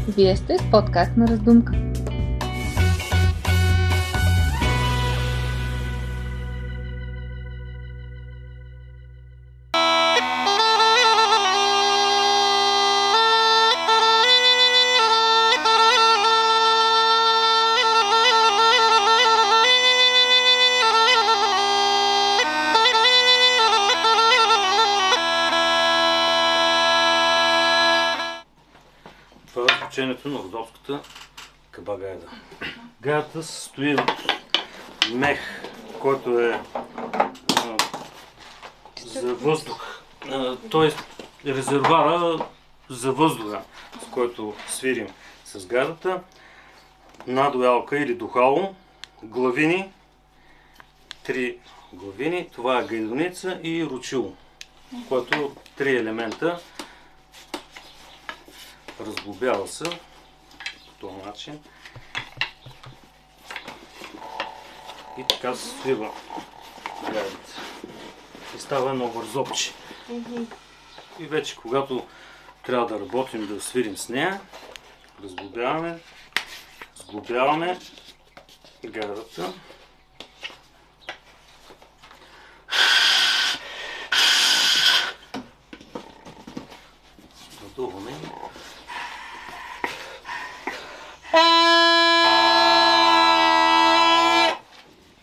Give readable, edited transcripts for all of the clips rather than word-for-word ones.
Вие сте с подкаст на Раздумка. Това е учението на родопската кабагайда. Гайдата се състои от мех, който е за въздух. Т.е. резервуара за въздуха, с който свирим с гайдата. Надоялка или духало, главини, 3 главини, това е гайдоница и ручило, което 3 елемента. Разглобява се по този начин и така се свива гайдата и става едно вързопче. И вече когато трябва да работим, да свирим с нея, разглобяваме, сглобяваме гайдата. Надуваме.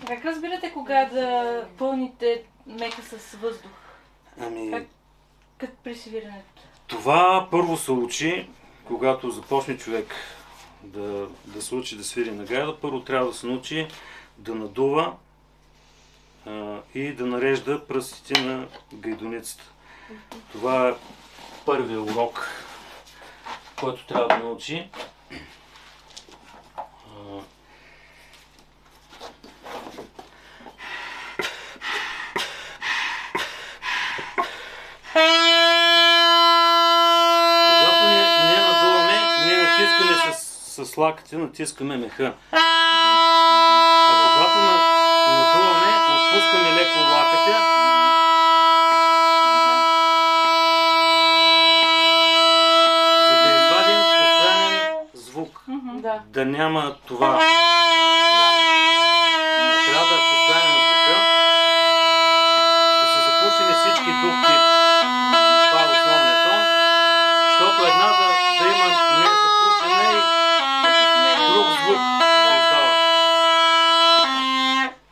Как разбирате кога да пълните мека с въздух? Как при свирането? Това първо се учи, когато започне човек да се учи да свири на гайда. Първо трябва да се научи да надува и да нарежда пръстите на гайдоницата. Това е първият урок, който трябва да научи. Когато не надуваме, ние натискаме с лакътя, натискаме меха. А когато надуваме, отпускаме леко лакътя. За да извадим постоянен звук. Да няма това. Трябва да е постоянен звука. Да са запушени всички дупки. Това е основният тон. Защото една да има незапушена и друг звук да издава.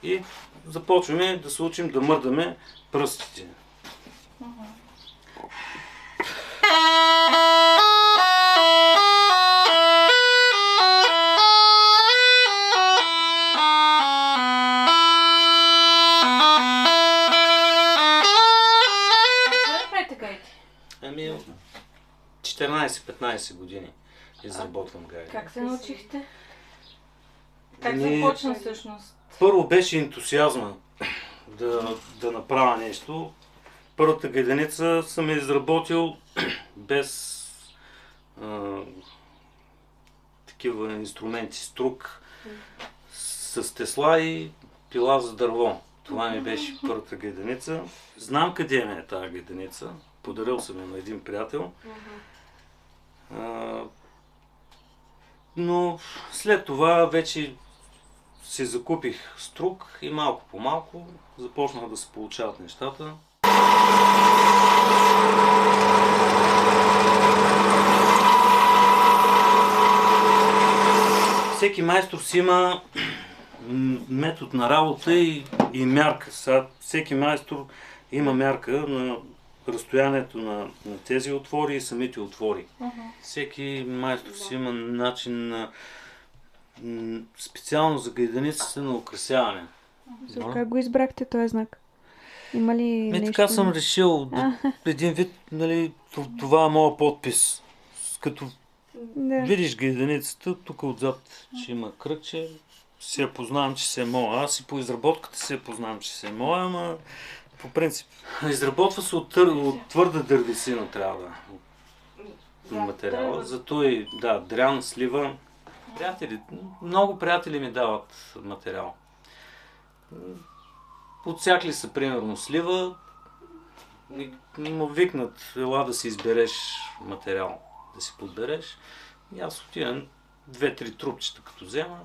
И започваме да се учим да мърдаме пръстите. Ами 14-15 години изработвам гайди. Как се научихте? Как започна всъщност? Първо беше ентусиазма да направя нещо. Първата гайденица съм я изработил без такива инструменти, струк, с тесла и пила за дърво. Това ми беше първата гайденица. Знам къде е тази гайденица. Подарил съм я на един приятел. Но след това вече си закупих струк и малко по малко започнаха да се получават нещата. Всеки майстор си има метод на работа и мярка. Всеки майстор има мярка на разстоянието на тези отвори и самите отвори. Всеки майстор си има начин специално за гайданиците на украсяване. Как го избрахте този знак? Има ли нещо? Така съм решил. Един вид, нали, това е моят подпис. Като видиш гайданицата, тук отзад, че има кръгче, си я познавам, че се е моя. Аз и по изработката си я познавам, че се е моя, ама по принцип. Изработва се от твърда дървесина трябва материала. Зато и дрян, слива. Много приятели ми дават материал. Подсякли са примерно слива, му викнат, ела да си избереш материал, да си подбереш. И аз отивам 2-3 трупчета като взема.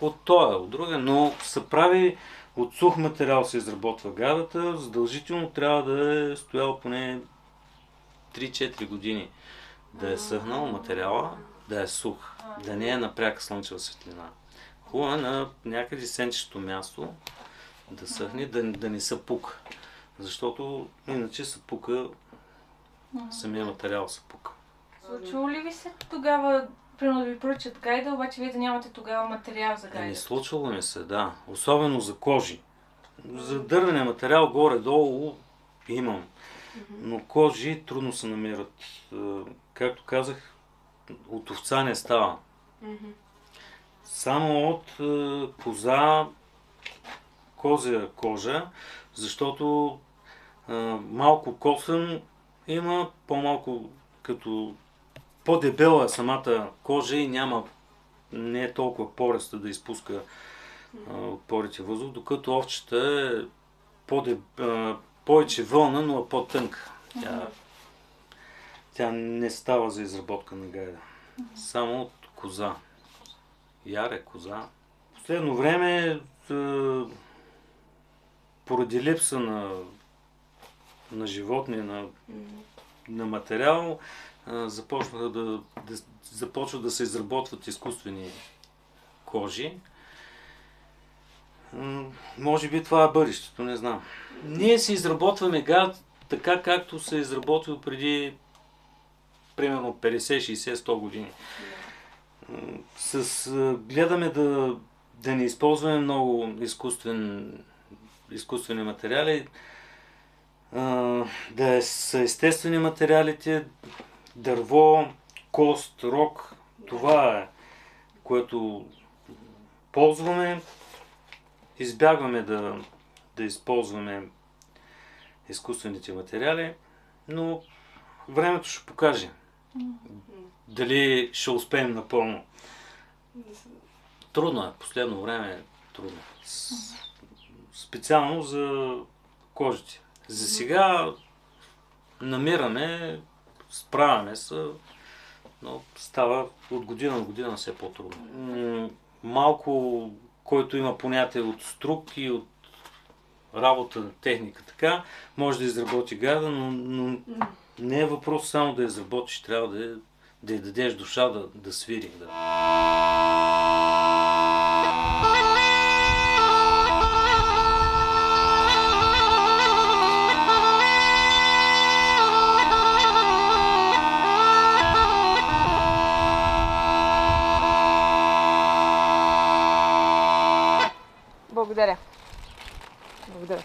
От тоя, от друга, но се прави от сух материал се изработва гардата, задължително трябва да е стоял поне 3-4 години. Да е съхнал материала, да е сух, да не е на пряка слънчева светлина. Хубаво е на някъде сенчещо място да съхне, да не се пука. Защото иначе се пука, самия материал се пука. Случило ли ви се тогава, примерно да ви поръчат гайда, обаче вие да нямате тогава материал за гайда? Случвало ми се, да. Особено за кожи. За дървения материал горе-долу имам. Но кожи трудно се намират. Както казах, от овца не става. Само от коза, козя кожа, защото малко косъм има, по-малко като по-дебела е самата кожа и не е толкова пореста да изпуска от порите въздух, докато овчета е повече вълна, но е по-тънка. Тя не става за изработка на гайда. Само от коза. Яре коза. Последно време, поради липса на животни, на материал, започват да се изработват изкуствени кожи. Може би това е бъдещето, не знам. Ние си изработваме гад така, както се е изработил преди примерно 50, 60, 100 години. Гледаме да не използваме много изкуствени материали, да са естествени материалите, дърво, кост, рог. Това е, което ползваме. Избягваме да използваме изкуствените материали, но времето ще покаже дали ще успеем напълно. Трудно е, последно време е трудно. Специално за кожите. За сега намираме, справяме се, но става от година на година все по-трудно. Малко, който има понятие от струк и от работа на техника, така, може да изработи гарда, но не е въпрос само да я изработиш, трябва да й дадеш душа да свири. Да. Благодаря. Благодаря.